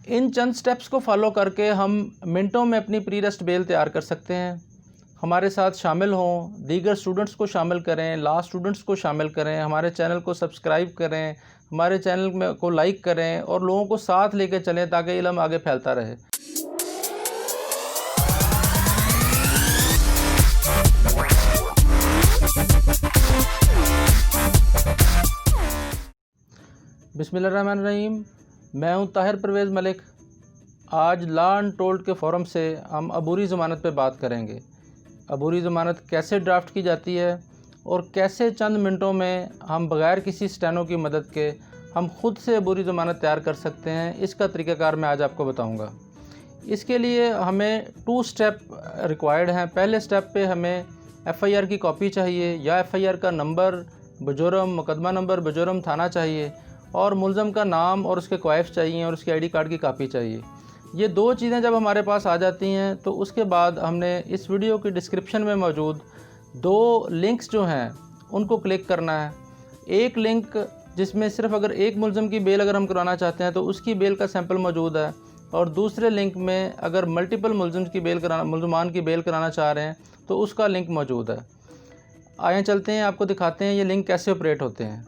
इन चंद steps को follow करके हम मिनटों में अपनी प्री अरेस्ट बेल तैयार कर सकते हैं। हमारे साथ शामिल हों, दीगर स्टूडेंट्स को शामिल करें, लॉ स्टूडेंट्स को शामिल करें, हमारे चैनल को सब्सक्राइब करें, हमारे चैनल में को लाइक करें और लोगों को साथ लेकर चलें ताकि इल्म आगे फैलता रहे। बिस्मिल्लाहिर्रहमानिर्रहीम। मैं हूं ताहिर परवेज़ मलिक। आज लॉ अनटोल्ड के फोरम से हम अबूरी ज़मानत पे बात करेंगे। अबूरी ज़मानत कैसे ड्राफ्ट की जाती है और कैसे चंद मिनटों में हम बग़ैर किसी स्टेनो की मदद के हम ख़ुद से अबूरी ज़मानत तैयार कर सकते हैं। इसका तरीक़ाकार मैं आज आपको बताऊंगा। इसके लिए हमें 2 स्टेप रिक्वायर्ड हैं। पहले स्टेप पे हमें FIR की कॉपी चाहिए या FIR का नंबर बजुर्म, मुकदमा नंबर बजुर्म थाना चाहिए और मुल्ज़म का नाम और उसके क्वाइफ चाहिए और उसके ID कार्ड की कापी चाहिए। ये 2 चीज़ें जब हमारे पास आ जाती हैं तो उसके बाद हमने इस वीडियो की डिस्क्रिप्शन में मौजूद 2 लिंक्स जो हैं उनको क्लिक करना है। एक लिंक जिसमें सिर्फ अगर एक मुल्ज़म की बेल अगर हम कराना चाहते हैं तो उसकी बेल का सैंपल मौजूद है, और दूसरे लिंक में अगर मल्टीपल मुल्ज़मान की बेल कराना चाह रहे हैं तो उसका लिंक मौजूद है। आइए चलते हैं, आपको दिखाते हैं ये लिंक कैसे ऑपरेट होते हैं।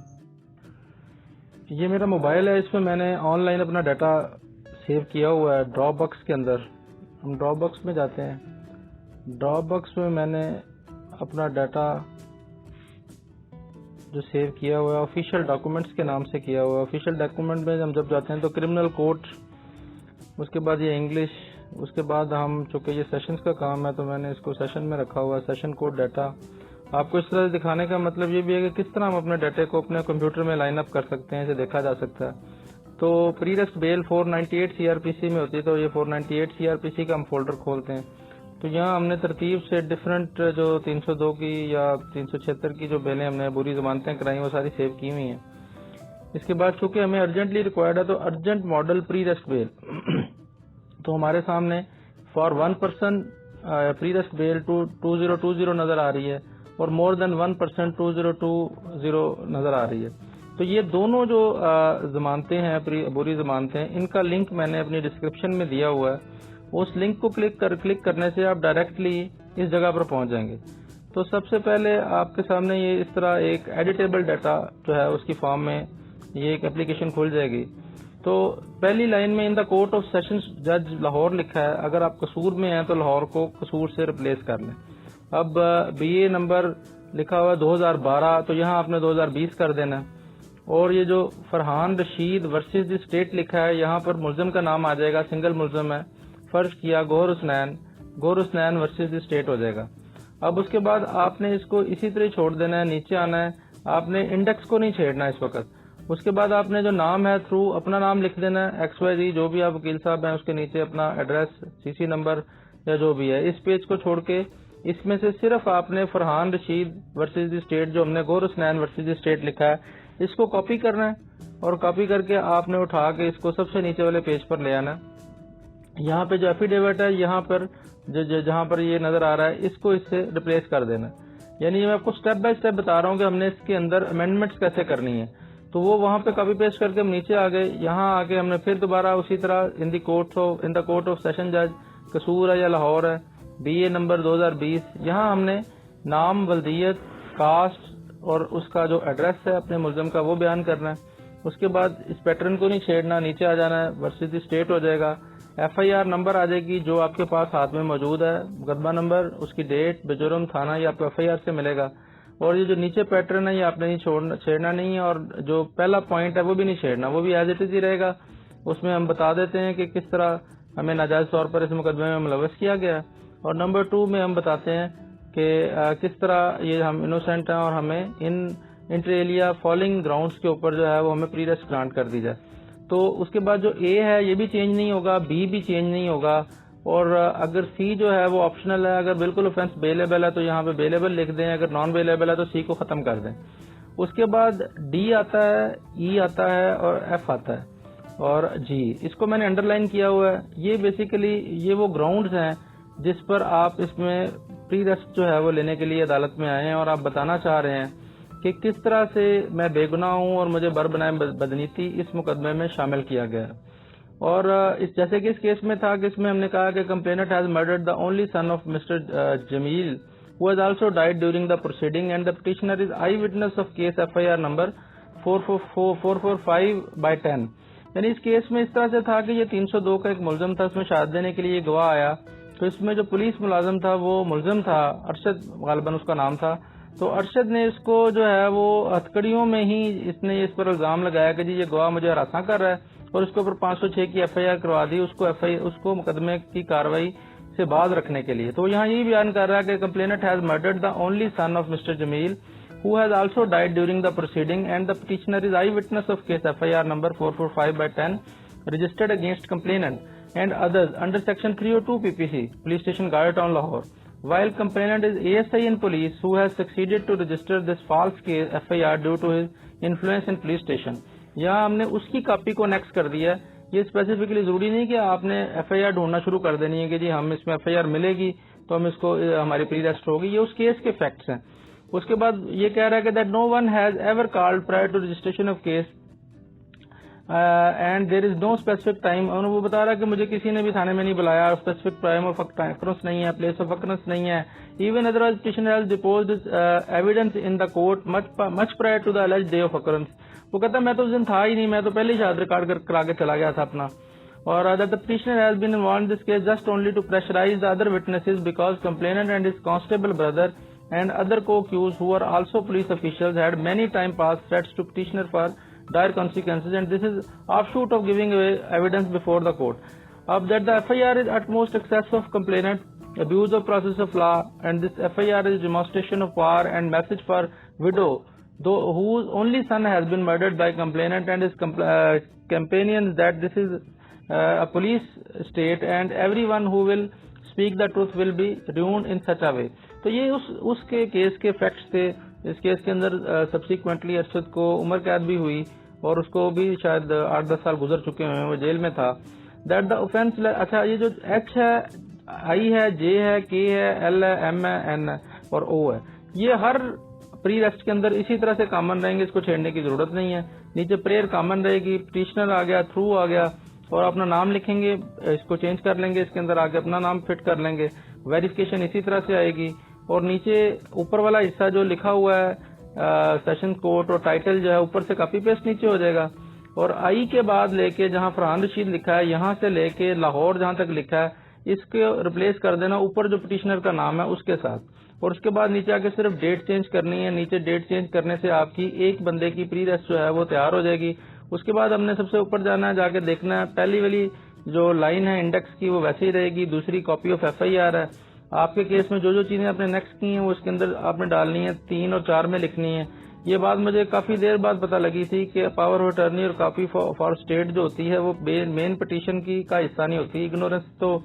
ये मेरा मोबाइल है, इसमें मैंने ऑनलाइन अपना डाटा सेव किया हुआ है ड्रॉपबॉक्स के अंदर। हम ड्रॉपबॉक्स में जाते हैं। ड्रॉपबॉक्स में मैंने अपना डाटा जो सेव किया हुआ है ऑफिशियल डॉक्यूमेंट्स के नाम से किया हुआ है। ऑफिशियल डॉक्यूमेंट में हम जब जाते हैं तो क्रिमिनल कोड, उसके बाद ये इंग्लिश, उसके बाद हम चूँकि ये सेशंस का काम है तो मैंने इसको सेशन में रखा हुआ है, सेशन कोड डाटा। आपको इस तरह से दिखाने का मतलब ये भी है कि किस तरह हम अपने डाटे को अपने कंप्यूटर में लाइन अप कर सकते हैं, इसे देखा जा सकता है। तो प्री अरेस्ट बेल 498 CRPC में होती है, तो ये 498 CRPC का हम फोल्डर खोलते हैं। तो यहाँ हमने तरतीब से डिफरेंट जो 302 की या 376 की जो बेलें हमने बुरी ज़मानतें कराई वो सारी सेव की हुई हैं। इसके बाद चूँकि हमें अर्जेंटली रिक्वायर्ड है तो urgent model pre arrest bell तो हमारे सामने for 1 person pre arrest bell 2020 नज़र आ रही है और मोर देन 1% 2020 नज़र आ रही है। तो ये दोनों जो ज़मानतें हैं, बुरी ज़मानतें, इनका लिंक मैंने अपनी डिस्क्रिप्शन में दिया हुआ है। उस लिंक को क्लिक करने से आप डायरेक्टली इस जगह पर पहुंच जाएंगे। तो सबसे पहले आपके सामने ये इस तरह एक एडिटेबल डाटा जो है उसकी फॉर्म में ये एक एप्लीकेशन खुल जाएगी। तो पहली लाइन में इन द कोर्ट ऑफ सेशंस जज लाहौर लिखा है। अगर आप कसूर में हैं तो लाहौर को कसूर से रिप्लेस कर लें। अब BA नंबर लिखा हुआ है 2012, तो यहाँ आपने 2020 कर देना है। और ये जो Farhan Rashid versus the state लिखा है, यहाँ पर मुल्ज़म का नाम आ जाएगा, सिंगल मुल्ज़म है। फर्ज किया Gauhar Husnain versus the state हो जाएगा। अब उसके बाद आपने इसको इसी तरह छोड़ देना है, नीचे आना है। आपने इंडेक्स को नहीं छेड़ना इस वक्त। उसके बाद आपने जो नाम है थ्रू अपना नाम लिख देना है, XYZ, जो भी आप वकील साहब हैं उसके नीचे अपना एड्रेस, CC नंबर या जो भी है। इस पेज को छोड़ के इसमें से सिर्फ आपने Farhan Rashid versus the state, जो हमने Gauhar Husnain versus the state लिखा है, इसको कॉपी करना है और कॉपी करके आपने उठा के इसको सबसे नीचे वाले पेज पर ले आना है। यहाँ पे जो एफिडेविट है, यहाँ पर जहाँ पर ये नजर आ रहा है, इसको इससे रिप्लेस कर देना है। यानी मैं आपको स्टेप बाय स्टेप बता रहा हूँ कि हमने इसके अंदर अमेंडमेंट्स कैसे करनी है। तो वो वहाँ पे कॉपी पेस्ट करके हम नीचे आ गए। यहाँ आके हमने फिर दोबारा उसी तरह इन द कोर्ट ऑफ सेशन जज कसूर है या लाहौर है, BA नंबर 2020, यहाँ हमने नाम, वल्दियत, कास्ट और उसका जो एड्रेस है अपने मुल्ज़म का वो बयान करना है। उसके बाद इस पैटर्न को नहीं छेड़ना, नीचे आ जाना है, वर्सेस द स्टेट हो जाएगा। FIR नंबर आ जाएगी जो आपके पास हाथ में मौजूद है, मुकदमा नंबर, उसकी डेट, बजुर्म, थाना, ये आपको FIR से मिलेगा। और ये जो नीचे पैटर्न है ये आपने नहीं छेड़ना नहीं है, और जो पहला पॉइंट है वो भी नहीं छेड़ना, वो भी एज इट इज ही रहेगा। उसमें हम बता देते हैं कि किस तरह हमें नाजायज तौर पर इस मुकदमे में मुलव्वस किया गया। और नंबर 2 में हम बताते हैं कि किस तरह ये हम इनोसेंट हैं और हमें इन इंटर एलिया फॉलोइंग ग्राउंड्स के ऊपर जो है वो हमें प्री अरेस्ट ग्रांट कर दी जाए। तो उसके बाद जो A है ये भी चेंज नहीं होगा, B भी चेंज नहीं होगा, और अगर C जो है वो ऑप्शनल है। अगर बिल्कुल ऑफेंस बेलेबल है तो यहाँ पे बेलेबल लिख दें, अगर नॉन बेलेबल है तो C को खत्म कर दें। उसके बाद D आता है, E आता है और F आता है और G, इसको मैंने अंडरलाइन किया हुआ है। ये बेसिकली ये वो ग्राउंड्स हैं जिस पर आप इसमें प्री अरेस्ट जो है वो लेने के लिए अदालत में आए हैं और आप बताना चाह रहे हैं कि किस तरह से मैं बेगुनाह हूं और मुझे बर बनाए बदनीति इस मुकदमे में शामिल किया गया है। और इस जैसे कि इस केस में था कि इसमें हमने कहा कि complainant has murdered the only son of mister Jamil who has also died during the proceeding and the petitioner is eyewitness of case FIR number 445/10। यानी इस केस में इस तरह से था कि ये 302 का एक मुलजम था, उसमें शहादत देने के लिए गवाह आया, तो इसमें जो पुलिस मुलाजम था वो मुलजम था, अरशद गालिबन उसका नाम था। तो अरशद ने इसको जो है वो हथकड़ियों में ही इसने इस पर इल्जाम लगाया कि जी ये गवाह मुझे हरासा कर रहा है और उसके ऊपर 506 की FIR करवा दी उसको मुकदमे की कार्रवाई से बाज रखने के लिए। तो यहाँ यही बयान कर रहा है कि complainant has murdered the only son of mister Jamil who has also died during the proceeding and the petitioner is eyewitness of case FIR number 445/10 registered against complainant and others under section 302 PPC police station Gartown Lahore, while complainant is ASI in police who has succeeded to register this false case FIR due to his influence in police station। यहाँ हमने उसकी copy को next कर दिया। ये specifically जरूरी नहीं कि आपने FIR ढूंढना शुरू कर देनी है कि जी हम इसमें FIR मिलेगी तो हम इसको हमारी प्री रेस्ट होगी, ये उस केस के फैक्ट्स हैं। उसके बाद ये कह रहा है कि that no one has ever called prior to registration of case and there is no specific time. और वो बता रहा है कि मुझे किसी ने भी थाने में नहीं बुलाया, स्पेसिफिक टाइम ऑफ अकरेंस नहीं है, प्लेस ऑफ अकरेंस नहीं है। Even otherwise petitioner has deposed evidence in the court much prior to the alleged day of occurrence. वो कहता मैं तो उस दिन था ही नहीं, मैं तो पहले ही शहादत रिकॉर्ड करा के चला गया था अपना। और that the petitioner has been involved in this case just only to pressurise the other witnesses because complainant and his constable brother and other co-accused who are also police officials had many time past threats to petitioner for dire consequences and this is offshoot of giving away evidence before the court. That the FIR is utmost excess of complainant, abuse of process of law and this FIR is demonstration of power and message for widow though whose only son has been murdered by complainant and his companions that this is a police state and everyone who will speak the truth will be ruined in such a way। तो ये उसके case के facts थे। इस case के अंदर subsequently Arshad को उम्र कैद भी हुई और उसको भी शायद 8-10 साल गुजर चुके हैं, वो जेल में था। दैट द ऑफेंस, अच्छा ये जो H है, I है, J है, K है, L है, M है, N है और O है, ये हर प्री रेस्ट के अंदर इसी तरह से कॉमन रहेंगे, इसको छेड़ने की जरूरत नहीं है। नीचे प्रेयर कॉमन रहेगी, पिटिशनर आ गया, थ्रू आ गया और अपना नाम लिखेंगे, इसको चेंज कर लेंगे, इसके अंदर आके अपना नाम फिट कर लेंगे, वेरिफिकेशन इसी तरह से आएगी। और नीचे ऊपर वाला हिस्सा जो लिखा हुआ है सेशन कोर्ट और टाइटल जो है ऊपर से कॉपी पेस्ट नीचे हो जाएगा और आई के बाद लेके जहां फरहान रशीद लिखा है यहां से लेके लाहौर जहां तक लिखा है इसके रिप्लेस कर देना ऊपर जो पिटिशनर का नाम है उसके साथ। और उसके बाद नीचे आके सिर्फ डेट चेंज करनी है। नीचे डेट चेंज करने से आपकी एक बंदे की प्री रेस्ट जो है वो तैयार हो जाएगी। उसके बाद हमने सबसे ऊपर जाना है, जाके देखना है पहली वाली जो लाइन है इंडेक्स की वो वैसे ही रहेगी, दूसरी कॉपी ऑफ FIR है। आपके केस में जो जो चीजें आपने नेक्स्ट की हैं वो इसके अंदर आपने डालनी है, 3 और 4 में लिखनी है। ये बात मुझे काफी देर बाद पता लगी थी कि पावर ऑफ अटर्नी और कॉपी फॉर स्टेट जो होती है वो मेन पिटीशन की का हिस्सा नहीं होती। इग्नोरेंस तो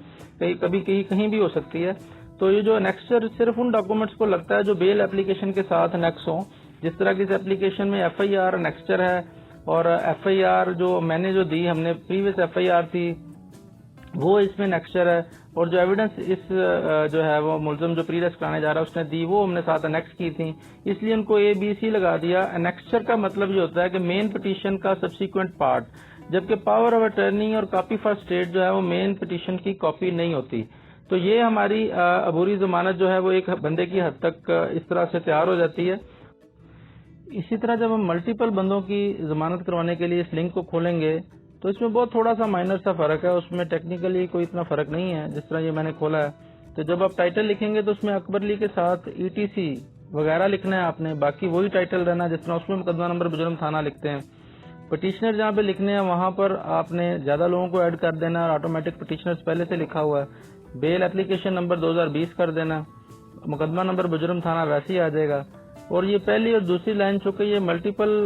कभी कहीं भी हो सकती है। तो ये जो एनेक्सचर सिर्फ उन डॉक्यूमेंट्स को लगता है जो बेल एप्लीकेशन के साथ एनेक्स हो। जिस तरह की इस एप्लीकेशन में FIR एनेक्सचर है और FIR जो मैंने जो दी हमने प्रीवियस FIR थी वो इसमें एनेक्सचर है और जो एविडेंस इस जो है वो मुलजम जो प्री रेस्ट कराने जा रहा है उसने दी वो हमने साथ एनेक्स की थी, इसलिए उनको ABC लगा दिया। एनेक्सचर का मतलब ये होता है कि मेन पिटीशन का सब्सिक्वेंट पार्ट, जबकि पावर ऑफ अटर्नी और कॉपी फॉर स्टेट जो है वो मेन पिटीशन की कॉपी नहीं होती। तो ये हमारी अबूरी जमानत जो है वो एक बंदे की हद तक इस तरह से तैयार हो जाती है। इसी तरह जब हम मल्टीपल बंदों की जमानत करवाने के लिए इस लिंक को खोलेंगे तो इसमें बहुत थोड़ा सा माइनर सा फर्क है, उसमें टेक्निकली कोई इतना फर्क नहीं है जिस तरह ये मैंने खोला है। तो जब आप टाइटल लिखेंगे तो उसमें अकबर अली के साथ ETC वगैरह लिखना है आपने, बाकी वही टाइटल रहना जिस तरह उसमें मुकदमा नंबर बुजुर्ग थाना लिखते हैं। पिटिशनर जहाँ पे लिखने हैं वहां पर आपने ज्यादा लोगों को ऐड कर देना और ऑटोमेटिक पिटिशनर्स पहले से लिखा हुआ है। बेल एप्लीकेशन नंबर 2020 कर देना, मुकदमा नंबर बुजुर्ग थाना वैसे ही आ जाएगा। और ये पहली और दूसरी लाइन चूंकि ये मल्टीपल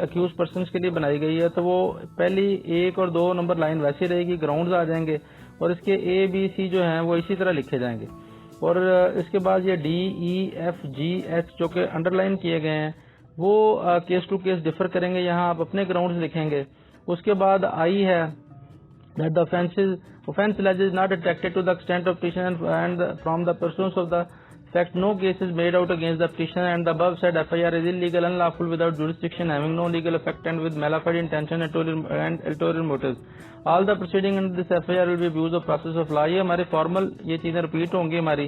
अक्यूज पर्सन के लिए बनाई गई है तो वो पहली 1 और 2 नंबर लाइन वैसी रहेगी, ग्राउंड्स आ जाएंगे और इसके ABC जो हैं वो इसी तरह लिखे जाएंगे। और इसके बाद ये D, E, F, G, H जो कि अंडरलाइन किए गए हैं वो केस टू केस डिफर करेंगे, यहाँ आप अपने ग्राउंड्स लिखेंगे। उसके बाद I है that the offense alleged is not detected to the extent of petition and from the pursuance of the that no case is made out against the petitioner and the above said FIR is illegal, unlawful, without jurisdiction, having no legal effect and with malafide intention and ulterior motives. All the proceeding under this FIR will be abuse of process of law. ये हमारे formal ये चीजें repeat होंगी हमारी।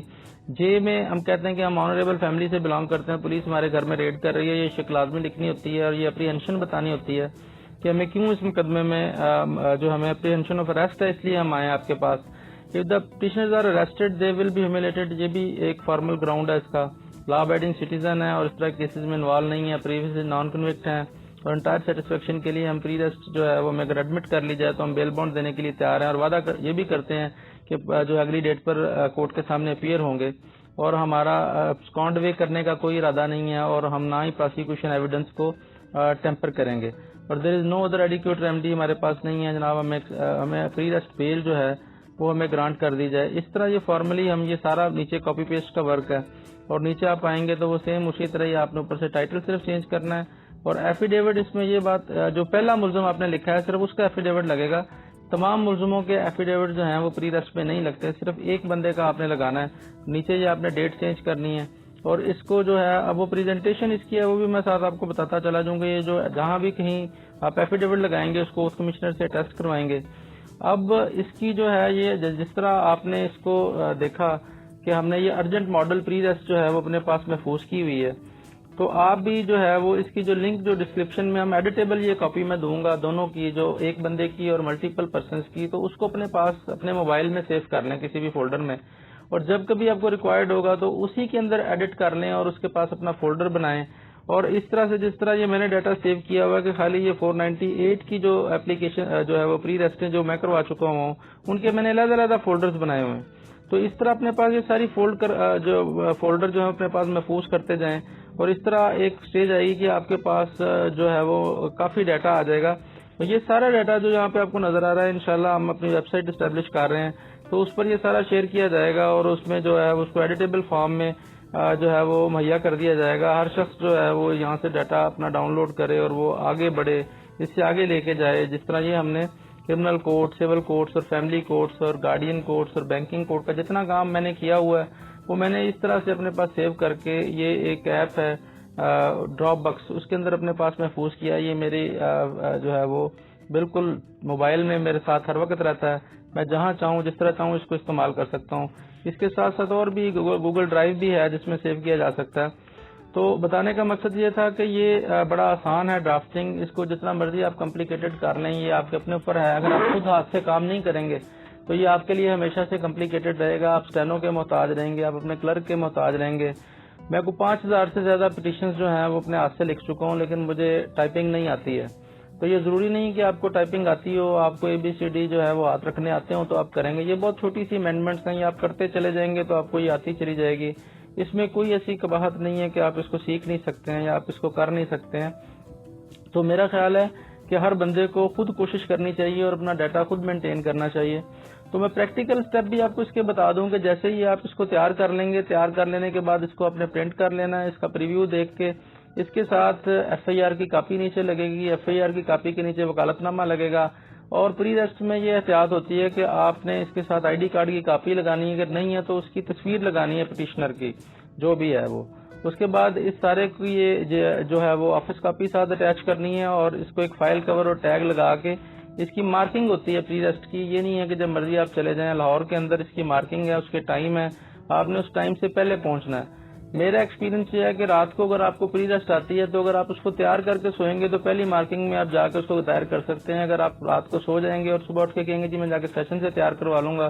जे में हम कहते हैं कि हम ऑनरेबल फैमिली से बिलोंग करते हैं, पुलिस हमारे घर में रेड कर रही है, ये शिक लाजमी लिखनी होती है और ये अप्रीहेंशन बतानी होती है कि हमें क्यों इस मुकदमे में जो हमें अप्रीहेंशन ऑफ अरेस्ट है इसलिए हम आए आपके पास। If the petitioners are arrested they will be humiliated, ये भी एक फॉर्मल ग्राउंड है इसका। लॉ अबाइडिंग सिटीजन है और इस तरह केसेस में इन्वॉल्व नहीं है, प्रीवियसली नॉन कन्विक्ट हैं और इंटायर सेटिस्फेक्शन के लिए हम प्री अरेस्ट जो है वो अगर एडमिट कर ली जाए तो हम बेल बॉन्ड देने के लिए तैयार हैं और ये भी करते हैं कि जो अगली डेट पर कोर्ट के सामने अपीयर होंगे और हमारा स्कॉन्ड वे करने का कोई इरादा नहीं है और हम ना ही प्रोसिक्यूशन एविडेंस को टेम्पर करेंगे। और there is no other adequate remedy हमारे पास नहीं है जनाब, हमें प्री अरेस्ट बेल जो है वो हमें ग्रांट कर दी जाए। इस तरह ये फॉर्मली हम ये सारा नीचे कॉपी पेस्ट का वर्क है और नीचे आप आएंगे तो वो सेम उसी तरह ही आपने ऊपर से टाइटल सिर्फ चेंज करना है और एफिडेविट इसमें ये बात जो पहला मुलजम आपने लिखा है सिर्फ उसका एफिडेविट लगेगा। तमाम मुलजमों के एफिडेविट जो हैं वो प्री अरेस्ट पे नहीं लगते, सिर्फ एक बंदे का आपने लगाना है। नीचे ये आपने डेट चेंज करनी है और इसको जो है अब वो प्रेजेंटेशन इसकी है वो भी मैं साथ आपको बताता चला जाऊंगा। ये जो जहां भी कहीं आप एफिडेविट लगाएंगे उसको उस कमिश्नर से टेस्ट करवाएंगे। अब इसकी जो है ये जिस तरह आपने इसको देखा कि हमने ये अर्जेंट मॉडल प्री अरेस्ट जो है वो अपने पास महफूज की हुई है, तो आप भी जो है वो इसकी जो लिंक जो डिस्क्रिप्शन में हम एडिटेबल ये कॉपी में दूंगा दोनों की, जो एक बंदे की और मल्टीपल पर्संस की, तो उसको अपने पास अपने मोबाइल में सेव कर लें किसी भी फोल्डर में और जब कभी आपको रिक्वायर्ड होगा तो उसी के अंदर एडिट कर लें और उसके पास अपना फोल्डर बनाएं। और इस तरह से जिस तरह ये मैंने डाटा सेव किया हुआ है कि खाली ये 498 की जो एप्लीकेशन जो है वो प्री अरेस्ट जो मैं करवा चुका हूँ उनके मैंने अलग-अलग फोल्डर्स बनाए हुए हैं। तो इस तरह अपने पास ये सारी जो फोल्डर जो है अपने पास महफूज करते जाएं और इस तरह एक स्टेज आएगी कि आपके पास जो है वो काफी डाटा आ जाएगा। तो ये सारा डाटा जो यहाँ पे आपको नजर आ रहा है इंशाल्लाह हम अपनी वेबसाइट एस्टेब्लिश कर रहे हैं तो उस पर ये सारा शेयर किया जाएगा और उसमें जो है उसको एडिटेबल फॉर्म में जो है वो मुहैया कर दिया जाएगा। हर शख्स जो है वो यहाँ से डाटा अपना डाउनलोड करे और वो आगे बढ़े, इससे आगे लेके जाए। जिस तरह ये हमने क्रिमिनल कोर्ट, सिविल कोर्ट्स और फैमिली कोर्ट्स और गार्डियन कोर्ट्स और बैंकिंग कोर्ट का जितना काम मैंने किया हुआ है वो मैंने इस तरह से अपने पास सेव करके ये एक ऐप है ड्रॉप बॉक्स उसके अंदर अपने पास महफूज किया। ये मेरी जो है वो बिल्कुल मोबाइल में मेरे साथ हर वक्त रहता है, मैं जहां चाहूं जिस तरह चाहूं इसको इस्तेमाल कर सकता हूं। इसके साथ साथ और भी गूगल ड्राइव भी है जिसमें सेव किया जा सकता है। तो बताने का मकसद ये था कि ये बड़ा आसान है ड्राफ्टिंग, इसको जितना मर्जी आप कॉम्प्लिकेटेड कर लें, ये आपके अपने ऊपर है। अगर आप खुद हाथ से काम नहीं करेंगे तो ये आपके लिए हमेशा से कॉम्प्लिकेटेड रहेगा, आप स्टेनो के मोहताज रहेंगे, आप अपने क्लर्क के मोहताज रहेंगे। मैं को 5000 से ज्यादा पिटिशंस जो हैं वो अपने हाथ से लिख चुका हूँ लेकिन मुझे टाइपिंग नहीं आती है। तो ये जरूरी नहीं कि आपको टाइपिंग आती हो, आपको ABCD जो है वो हाथ रखने आते हो तो आप करेंगे। ये बहुत छोटी सी अमेंडमेंट्स हैं, ये आप करते चले जाएंगे तो आपको ये आती चली जाएगी। इसमें कोई ऐसी कबाहत नहीं है कि आप इसको सीख नहीं सकते हैं या आप इसको कर नहीं सकते हैं। तो मेरा ख्याल है कि हर बंदे को खुद कोशिश करनी चाहिए और अपना डाटा खुद मेंटेन करना चाहिए। तो मैं प्रैक्टिकल स्टेप भी आपको इसके बता दूं कि जैसे ही आप इसको तैयार कर लेंगे, तैयार कर लेने के बाद इसको आपने प्रिंट कर लेना है, इसका प्रीव्यू देख के इसके साथ FIR की कॉपी नीचे लगेगी, FIR की कॉपी के नीचे वकालतनामा लगेगा। और प्री अरेस्ट में ये एहतियात होती है कि आपने इसके साथ ID कार्ड की कॉपी लगानी है, अगर नहीं है तो उसकी तस्वीर लगानी है पिटिशनर की जो भी है वो। उसके बाद इस सारे की ये जो है वो ऑफिस कॉपी साथ अटैच करनी है और इसको एक फाइल कवर और टैग लगा के इसकी मार्किंग होती है प्री अरेस्ट की। ये नहीं है कि जब मर्जी आप चले जाएं, लाहौर के अंदर इसकी मार्किंग है, उसके टाइम है, आपने उस टाइम से पहले पहुंचना है। मेरा एक्सपीरियंस ये है कि रात को अगर आपको प्री अरेस्ट आती है तो अगर आप उसको तैयार करके सोएंगे तो पहली मार्किंग में आप जाकर उसको दायर कर सकते हैं। अगर आप रात को सो जाएंगे और सुबह उठ के कहेंगे जी मैं जाकर सेशन से तैयार करवा लूंगा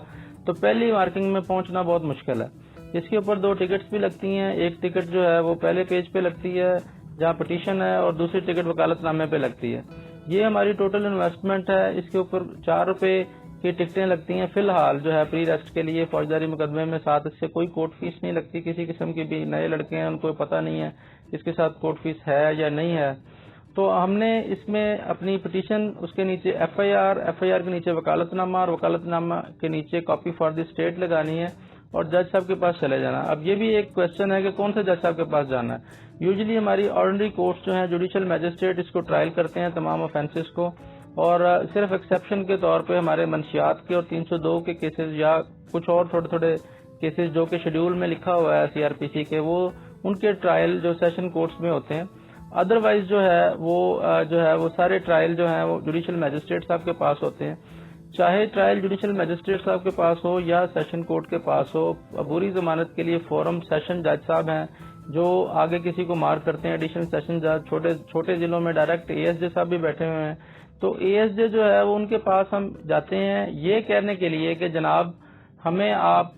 तो पहली मार्किंग में पहुंचना बहुत मुश्किल है। इसके ऊपर 2 टिकट्स भी लगती हैं, एक टिकट जो है वो पहले पेज पे लगती है जहाँ पिटीशन है और दूसरी टिकट वकालतनामे पे लगती है। ये हमारी टोटल इन्वेस्टमेंट है। इसके ऊपर 4 रुपए की टिकटें लगती हैं फिलहाल जो है प्री अरेस्ट के लिए फौजदारी मुकदमे में, साथ इससे कोई कोर्ट फीस नहीं लगती किसी किस्म की भी। नए लड़के हैं उनको पता नहीं है इसके साथ कोर्ट फीस है या नहीं है। तो हमने इसमें अपनी पिटीशन उसके नीचे FIR के नीचे वकालतनामा और वकालतनामा के नीचे कॉपी फॉर द स्टेट लगानी है और जज साहब के पास चले जाना। अब ये भी एक क्वेश्चन है कि कौन से जज साहब के पास जाना है। यूजुअली हमारी ऑर्डिनरी कोर्ट्स जो हैं जुडिशियल मैजिस्ट्रेट इसको ट्रायल करते हैं तमाम ऑफेंसेस को, और सिर्फ एक्सेप्शन के तौर पे हमारे मंशियात के और 302 के केसेस या कुछ और थोड़े थोड़े केसेस जो कि शेड्यूल में लिखा हुआ है सीआरपीसी के, वो उनके ट्रायल जो सेशन कोर्ट्स में होते हैं। अदरवाइज जो है वो सारे ट्रायल जो है वो जुडिशियल मैजिस्ट्रेट साहब के पास होते हैं। चाहे ट्रायल जुडिशियल मैजिस्ट्रेट साहब के पास हो या सेशन कोर्ट के पास हो, अबूरी जमानत के लिए फोरम सेशन जज साहब हैं जो आगे किसी को मार करते हैं, एडिशनल सेशन जज। छोटे जिलों में डायरेक्ट एएसजे साहब भी बैठे हुए हैं। तो एएसजे जो है वो उनके पास हम जाते हैं ये कहने के लिए कि जनाब हमें आप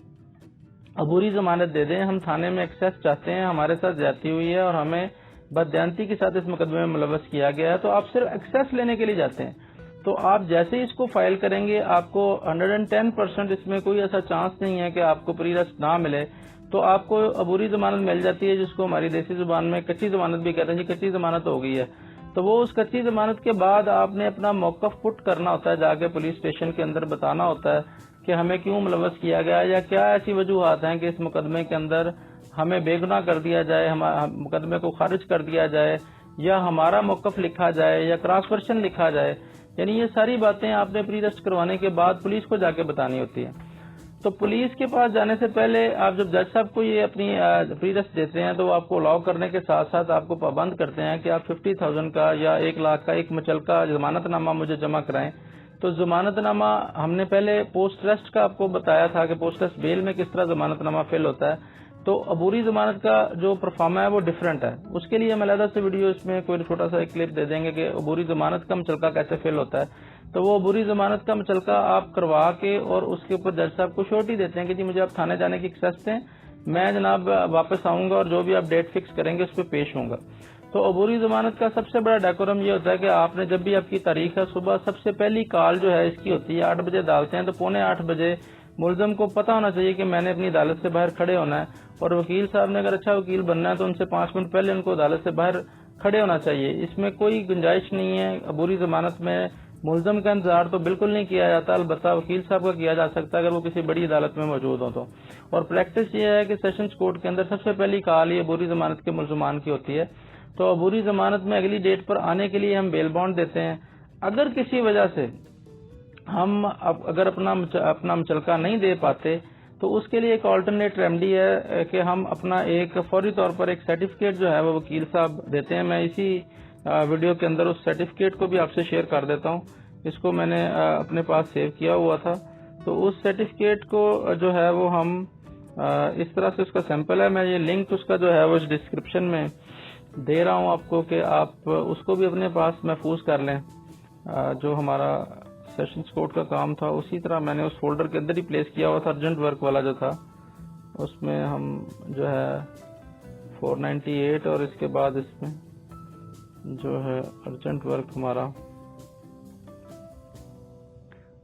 अबूरी जमानत दे दें, हम थाने में एक्सेस चाहते हैं, हमारे साथ ज्यादती हुई है और हमें बदयांती के साथ इस मुकदमे में मुलव्वस किया गया है। तो आप सिर्फ एक्सेस लेने के लिए जाते हैं। तो आप जैसे ही इसको फाइल करेंगे आपको 110% इसमें कोई ऐसा चांस नहीं है कि आपको प्री अरेस्ट ना मिले। तो आपको अबूरी जमानत मिल जाती है, जिसको हमारी देसी जुबान में कच्ची जमानत भी कहते हैं। जी कच्ची जमानत हो गई है, तो वो उस कच्ची जमानत के बाद आपने अपना मौकफ पुट करना होता है, जाके पुलिस स्टेशन के अंदर बताना होता है कि हमें क्यों मुलव्वस किया गया या क्या ऐसी वजूहात हैं कि इस मुकदमे के अंदर हमें बेगुनाह कर दिया जाए, हमारे मुकदमे को खारिज कर दिया जाए या हमारा मौकफ लिखा जाए या क्रॉस वर्शन लिखा जाए। यानी ये सारी बातें आपने प्री अरेस्ट करवाने के बाद पुलिस को जाके बतानी होती है। तो पुलिस के पास जाने से पहले आप जब जज साहब को ये अपनी प्री अरेस्ट देते हैं तो वो आपको अलाउ करने के साथ साथ आपको पाबंद करते हैं कि आप 50,000 का या 1 लाख का एक मुचलका जमानतनामा मुझे जमा कराएं। तो जमानतनामा हमने पहले पोस्ट अरेस्ट का आपको बताया था कि पोस्ट अरेस्ट बेल में किस तरह जमानतनामा फिल होता है। तो अबूरी जमानत का जो परफॉर्मा है वो डिफरेंट है। उसके लिए हम अलग से वीडियो इसमें कोई छोटा सा एक क्लिप दे देंगे कि अबूरी जमानत का मुचलका कैसे फिल होता है। तो वो अबूरी जमानत का मुचलका आप करवा के और उसके ऊपर जज साहब को श्योरिटी देते हैं कि जी मुझे आप थाने जाने की एक्सेस दें, मैं जनाब वापस आऊंगा और जो भी आप डेट फिक्स करेंगे उस पर पेश होऊंगा। तो अबूरी जमानत का सबसे बड़ा डेकोरम ये होता है कि आपने जब भी आपकी तारीख है सुबह सबसे पहली कॉल जो है इसकी होती है 8 बजे डालते हैं। तो 7:45 बजे मुलजम को पता होना चाहिए कि मैंने अपनी अदालत से बाहर खड़े होना है और वकील साहब ने अगर अच्छा वकील बनना है तो उनसे 5 मिनट पहले उनको अदालत से बाहर खड़े होना चाहिए। इसमें कोई गुंजाइश नहीं है। अबूरी जमानत में मुलजम का इंतजार तो बिल्कुल नहीं किया जाता, अलबत्ता वकील साहब का किया जा सकता है अगर वो किसी बड़ी अदालत में मौजूद हो तो। और प्रैक्टिस ये है कि सेशंस कोर्ट के अंदर सबसे पहली कॉल ये अबूरी जमानत के मुलजमान की होती है। तो अबूरी जमानत में अगली डेट पर आने के लिए हम बेल बॉन्ड देते हैं। अगर किसी वजह से हम अगर अपना मुचलका नहीं दे पाते तो उसके लिए एक ऑल्टरनेट रेमेडी है कि हम अपना एक फौरी तौर पर एक सर्टिफिकेट जो है वो वकील साहब देते हैं। मैं इसी वीडियो के अंदर उस सर्टिफिकेट को भी आपसे शेयर कर देता हूं। इसको मैंने अपने पास सेव किया हुआ था। तो उस सर्टिफिकेट को जो है वो हम इस तरह से उसका सैंपल है, मैं ये लिंक उसका जो है वो इस डिस्क्रिप्शन में दे रहा हूं आपको कि आप उसको भी अपने पास महफूज कर लें। जो हमारा सेशंस कोर्ट का काम था उसी तरह मैंने उस फोल्डर के अंदर ही प्लेस किया हुआ था। अर्जेंट वर्क वाला जो था उसमें हम जो है 498 और इसके बाद इसमें जो है अर्जेंट वर्क हमारा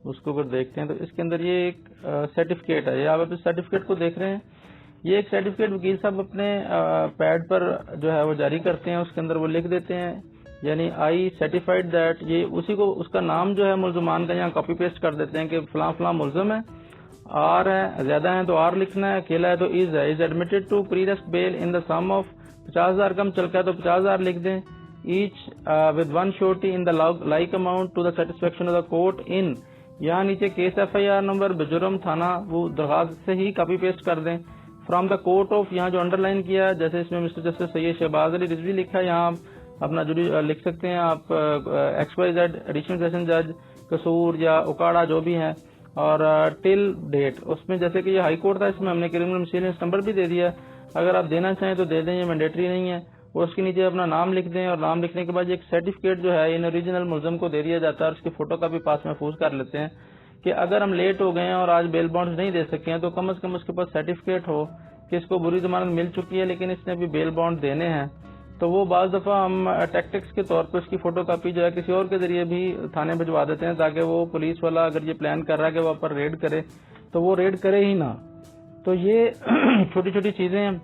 उसको अगर देखते हैं तो इसके अंदर ये एक सर्टिफिकेट है। ये आप इस सर्टिफिकेट को देख रहे हैं। ये एक सर्टिफिकेट वकील साहब अपने पैड पर जो है वो जारी करते हैं। उसके अंदर वो लिख देते हैं यानी आई सर्टिफाइड दैट, ये उसी को उसका नाम जो है मुलजमान का यहाँ कॉपी पेस्ट कर देते हैं कि फलां फलां मुलजम है। आर है, ज्यादा है तो आर लिखना है, अकेला है तो इज है। Is admitted to pre arrest bail in the sum of 50,000 कम चलता है तो 50,000 लिख दें। Each with 1 surety in the like amount to the satisfaction of the court in, यहाँ नीचे केस FIR नंबर बेजुर्म थाना वो दरखास्त से ही कॉपी पेस्ट कर दें। फ्रॉम द कोर्ट ऑफ, यहाँ जो अंडरलाइन किया जैसे इसमें मिस्टर जस्टिस सैयद शहबाज अली रिजवी लिखा है, यहाँ अपना जो लिख सकते हैं आप XYZ एडिशनल सेशन जज कसूर या उकाड़ा जो भी है और टिल डेट। उसमें जैसे कि ये हाई कोर्ट था इसमें हमने क्रिमिनल मिसलेनियस नंबर भी दे दिया। अगर आप देना चाहें तो दे दें, ये मैंडेटरी नहीं है। और उसके नीचे अपना नाम लिख दें और नाम लिखने के बाद एक सर्टिफिकेट जो है इन ओरिजिनल मुलजम को दे दिया जाता है और उसकी फोटो का भी पास महफूज कर लेते हैं कि अगर हम लेट हो गए हैं और आज बेल बॉन्ड्स नहीं दे सके हैं तो कम से कम उसके पास सर्टिफिकेट हो कि इसको बुरी जमानत मिल चुकी है लेकिन इसने भी बेल बॉन्ड देने हैं। तो वो बाज दफा हम टैक्टिक्स के तौर पर उसकी फोटो कापी जो है किसी और के जरिए भी थाने भिजवा देते हैं ताकि वो पुलिस वाला अगर ये प्लान कर रहा है कि वहाँ पर रेड करे तो वो रेड करे ही ना। तो ये छोटी छोटी चीजें हैं,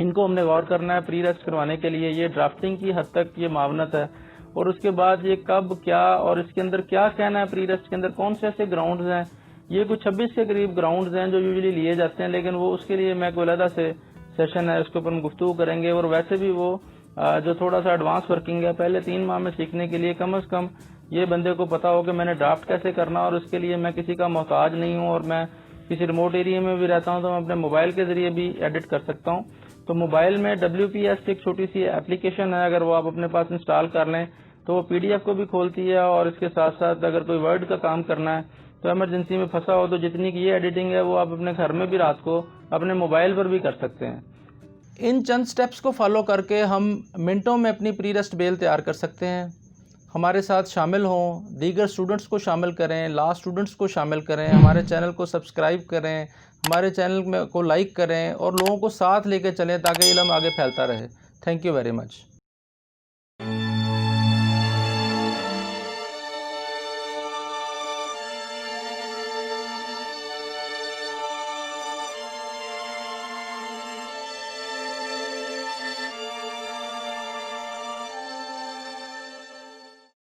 इनको हमने गौर करना है प्री अरेस्ट करवाने के लिए। ये ड्राफ्टिंग की हद तक ये मावनत है और उसके बाद ये कब क्या और इसके अंदर क्या कहना है, प्री अरेस्ट के अंदर कौन से ऐसे ग्राउंड्स हैं। ये कुछ 26 के करीब ग्राउंड्स हैं जो यूजुअली लिए जाते हैं, लेकिन वो उसके लिए मैं कोई अलग से सेशन है उसके ऊपर हम गुफ्तगू करेंगे। और वैसे भी वो जो थोड़ा सा एडवांस वर्किंग है पहले 3 माह में सीखने के लिए कम से कम ये बंदे को पता हो कि मैंने ड्राफ्ट कैसे करना और उसके लिए मैं किसी का मोहताज नहीं हूँ और मैं किसी रिमोट एरिया में भी रहता हूँ तो मैं अपने मोबाइल के ज़रिए भी एडिट कर सकता हूँ। तो मोबाइल में WPS एक छोटी सी एप्लीकेशन है, अगर वो आप अपने पास इंस्टॉल कर लें तो वो PDF को भी खोलती है, और इसके साथ साथ अगर कोई वर्ड का काम करना है तो इमरजेंसी में फंसा हो तो जितनी की ये एडिटिंग है वो आप अपने घर में भी रात को अपने मोबाइल पर भी कर सकते हैं। इन चंद स्टेप्स को फॉलो करके हम मिनटों में अपनी प्री रेस्ट बेल तैयार कर सकते हैं। हमारे साथ शामिल हों, दीगर स्टूडेंट्स को शामिल करें, लॉ स्टूडेंट्स को शामिल करें, हमारे चैनल को सब्सक्राइब करें, हमारे चैनल में को लाइक करें और लोगों को साथ लेकर चलें ताकि इल्म आगे फैलता रहे। Thank you very much.